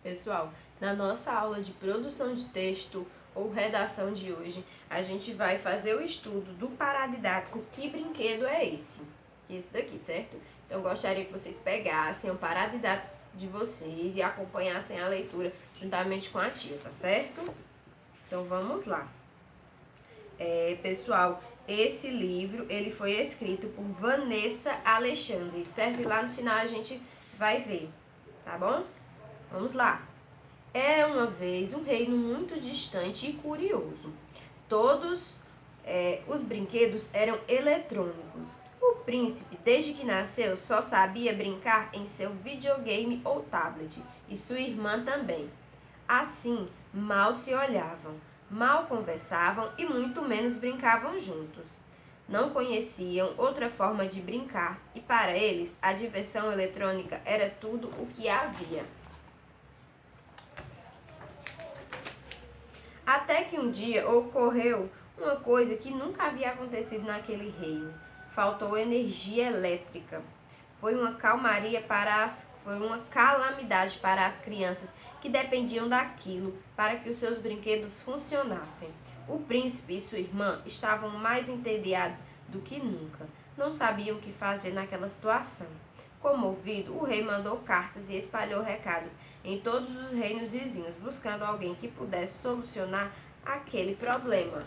Pessoal, na nossa aula de produção de texto ou redação de hoje, a gente vai fazer o estudo do paradidático Que Brinquedo é Esse? Que é esse daqui, certo? Então, gostaria que vocês pegassem o paradidático de vocês e acompanhassem a leitura juntamente com a tia, tá certo? Então, vamos lá. Pessoal, esse livro, ele foi escrito por Vanessa Alexandre, certo? E lá no final a gente vai ver, tá bom? Vamos lá. Era uma vez um reino muito distante e curioso. Todos os brinquedos eram eletrônicos. O príncipe, desde que nasceu, só sabia brincar em seu videogame ou tablet, e sua irmã também. Assim, mal se olhavam, mal conversavam e muito menos brincavam juntos. Não conheciam outra forma de brincar, e para eles a diversão eletrônica era tudo o que havia. Até que um dia ocorreu uma coisa que nunca havia acontecido naquele reino. Faltou energia elétrica. Foi uma calamidade para as crianças que dependiam daquilo para que os seus brinquedos funcionassem. O príncipe e sua irmã estavam mais entediados do que nunca. Não sabiam o que fazer naquela situação. Comovido, o rei mandou cartas e espalhou recados em todos os reinos vizinhos, buscando alguém que pudesse solucionar aquele problema.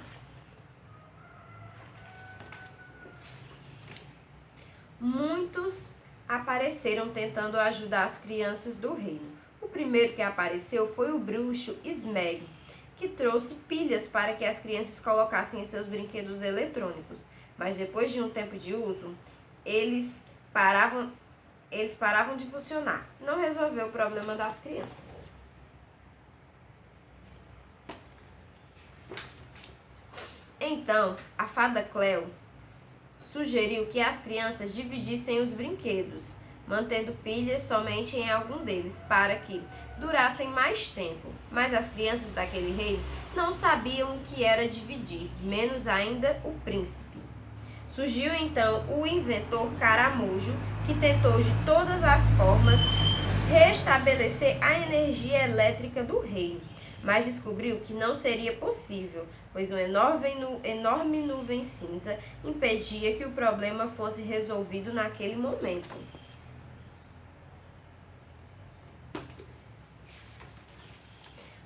Muitos apareceram tentando ajudar as crianças do reino. O primeiro que apareceu foi o bruxo Smeg, que trouxe pilhas para que as crianças colocassem em seus brinquedos eletrônicos. Mas depois de um tempo de uso, eles paravam de funcionar. Não resolveu o problema das crianças. Então, a fada Cleo sugeriu que as crianças dividissem os brinquedos, mantendo pilhas somente em algum deles, para que durassem mais tempo. Mas as crianças daquele reino não sabiam o que era dividir, menos ainda o príncipe. Surgiu então o inventor Caramujo, que tentou de todas as formas restabelecer a energia elétrica do reino, mas descobriu que não seria possível, pois uma enorme nuvem cinza impedia que o problema fosse resolvido naquele momento.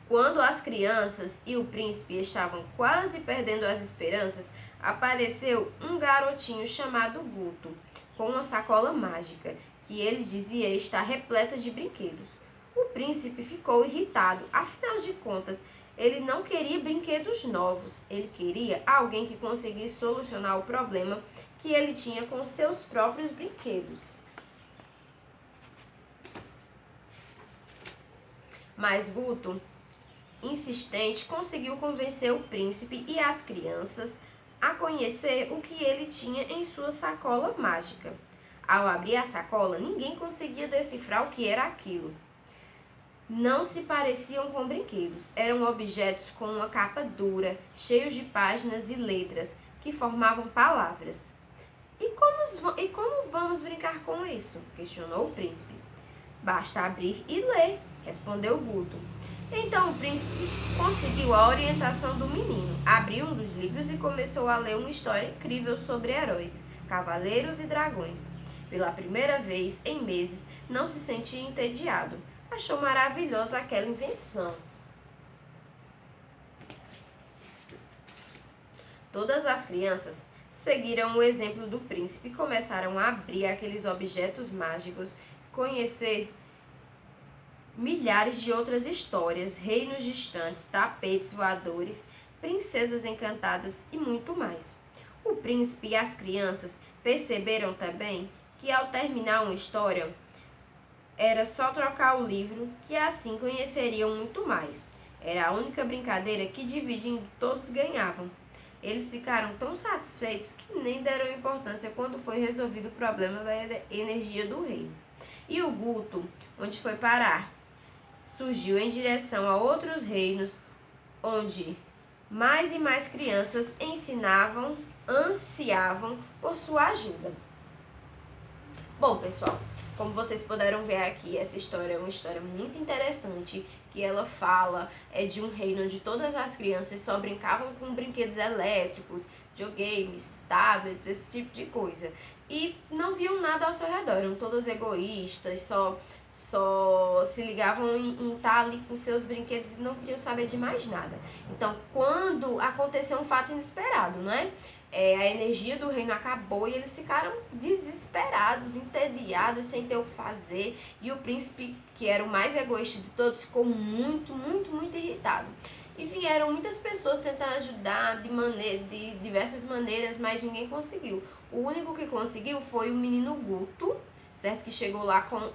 Quando as crianças e o príncipe estavam quase perdendo as esperanças, apareceu um garotinho chamado Guto, com uma sacola mágica, que ele dizia estar repleta de brinquedos. O príncipe ficou irritado, afinal de contas, ele não queria brinquedos novos, ele queria alguém que conseguisse solucionar o problema que ele tinha com seus próprios brinquedos. Mas Guto, insistente, conseguiu convencer o príncipe e as crianças a conhecer o que ele tinha em sua sacola mágica. Ao abrir a sacola, ninguém conseguia decifrar o que era aquilo. Não se pareciam com brinquedos, eram objetos com uma capa dura, cheios de páginas e letras que formavam palavras. E como vamos brincar com isso? Questionou o príncipe. Basta abrir e ler, respondeu Guto. Então o príncipe conseguiu a orientação do menino, abriu um dos livros e começou a ler uma história incrível sobre heróis, cavaleiros e dragões. Pela primeira vez em meses, não se sentia entediado. Achou maravilhosa aquela invenção. Todas as crianças seguiram o exemplo do príncipe e começaram a abrir aqueles objetos mágicos, conhecer milhares de outras histórias, reinos distantes, tapetes voadores, princesas encantadas e muito mais. O príncipe e as crianças perceberam também que ao terminar uma história, era só trocar o livro, que assim conheceriam muito mais. Era a única brincadeira que, dividindo, todos ganhavam. Eles ficaram tão satisfeitos que nem deram importância quando foi resolvido o problema da energia do reino. E o Guto, onde foi parar? Surgiu em direção a outros reinos, onde mais e mais crianças ansiavam por sua ajuda. Bom, pessoal, Como vocês puderam ver aqui, essa história é uma história muito interessante, que ela fala de um reino onde todas as crianças só brincavam com brinquedos elétricos, videogames, tablets, esse tipo de coisa. E não viam nada ao seu redor, eram todos egoístas, só se ligavam em estar ali com seus brinquedos e não queriam saber de mais nada. Então, quando aconteceu um fato inesperado, não é? A energia do reino acabou e eles ficaram desesperados, entediados, sem ter o que fazer. E o príncipe, que era o mais egoísta de todos, ficou muito, muito, muito irritado. E vieram muitas pessoas tentar ajudar de diversas maneiras, mas ninguém conseguiu. O único que conseguiu foi o menino Guto, certo? Que chegou lá com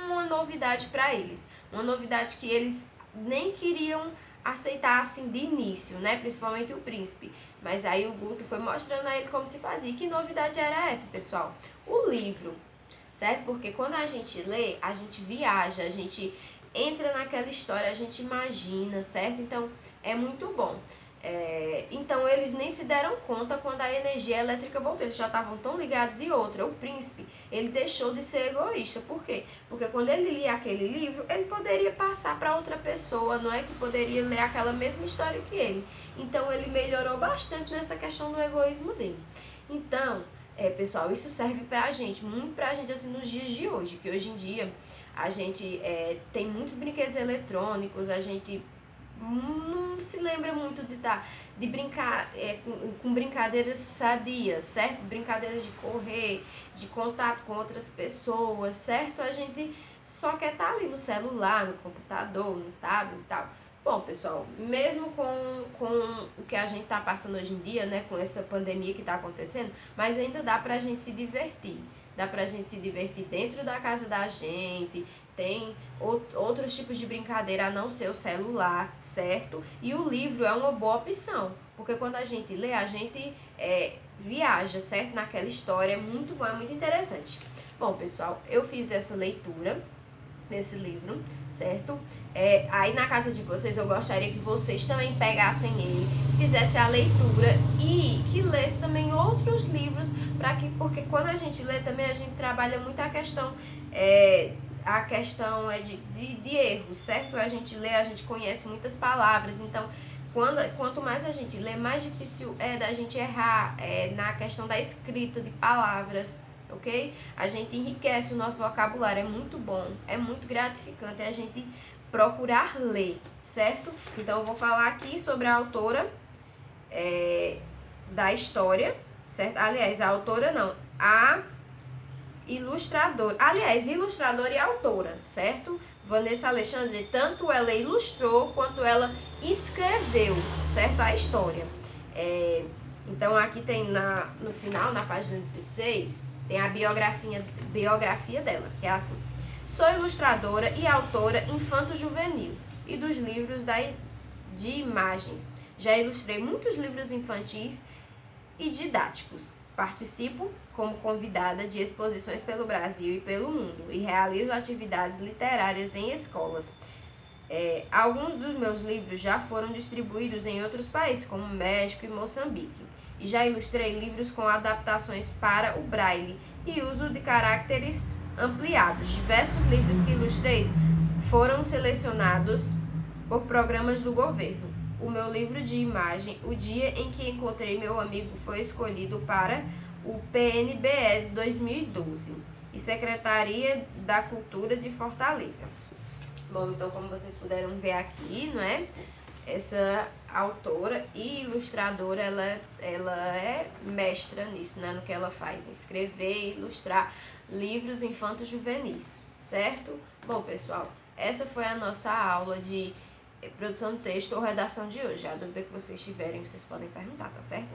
uma novidade para eles. Uma novidade que eles nem queriam aceitar assim de início, né? Principalmente o príncipe. Mas aí o Guto foi mostrando a ele como se fazia. E que novidade era essa, pessoal? O livro, certo? Porque quando a gente lê, a gente viaja, a gente entra naquela história, a gente imagina, certo? Então, é muito bom. Então, eles nem se deram conta quando a energia elétrica voltou. Eles já estavam tão ligados. E outra, o príncipe, ele deixou de ser egoísta. Por quê? Porque quando ele lia aquele livro, ele poderia passar para outra pessoa, não é? Que poderia ler aquela mesma história que ele. Então, ele melhorou bastante nessa questão do egoísmo dele. Então, pessoal, isso serve pra gente, muito pra gente, assim, nos dias de hoje. Que hoje em dia, a gente tem muitos brinquedos eletrônicos, a gente não se lembra muito de brincar com brincadeiras sadias, certo? Brincadeiras de correr, de contato com outras pessoas, certo? A gente só quer estar ali no celular, no computador, no tablet e tal. Bom, pessoal, mesmo com o que a gente está passando hoje em dia, né, com essa pandemia que está acontecendo, mas ainda dá pra gente se divertir. Dá pra gente se divertir dentro da casa da gente, tem outros tipos de brincadeira a não ser o celular, certo? E o livro é uma boa opção, porque quando a gente lê, a gente viaja, certo? Naquela história, é muito bom, é muito interessante. Bom, pessoal, eu fiz essa leitura desse livro, certo? Aí na casa de vocês, eu gostaria que vocês também pegassem ele, fizessem a leitura e que lesse também outros livros, porque quando a gente lê também, a gente trabalha muito a questão de erros, certo? A gente lê, a gente conhece muitas palavras, então quanto mais a gente lê, mais difícil é da gente errar na questão da escrita de palavras, ok? A gente enriquece o nosso vocabulário, é muito bom, é muito gratificante a gente procurar ler, certo? Então eu vou falar aqui sobre a autora da história, certo? Aliás, a autora não, a ilustradora, ilustradora e autora, certo? Vanessa Alexandre, tanto ela ilustrou quanto ela escreveu, certo? A história. Então aqui tem no final, na página 16, tem a biografia dela, que é assim: sou ilustradora e autora infanto-juvenil e dos livros de imagens. Já ilustrei muitos livros infantis e didáticos. Participo como convidada de exposições pelo Brasil e pelo mundo e realizo atividades literárias em escolas. Alguns dos meus livros já foram distribuídos em outros países, como México e Moçambique. E já ilustrei livros com adaptações para o braille e uso de caracteres ampliados. Diversos livros que ilustrei foram selecionados por programas do governo. O meu livro de imagem, O Dia em que Encontrei Meu Amigo, foi escolhido para o PNBE 2012 e Secretaria da Cultura de Fortaleza. Bom, então como vocês puderam ver aqui, não é? Essa autora e ilustradora, ela é mestra nisso, né? No que ela faz, escrever e ilustrar livros infantos juvenis, certo? Bom, pessoal, essa foi a nossa aula de produção de texto ou redação de hoje. A dúvida que vocês tiverem, vocês podem perguntar, tá certo?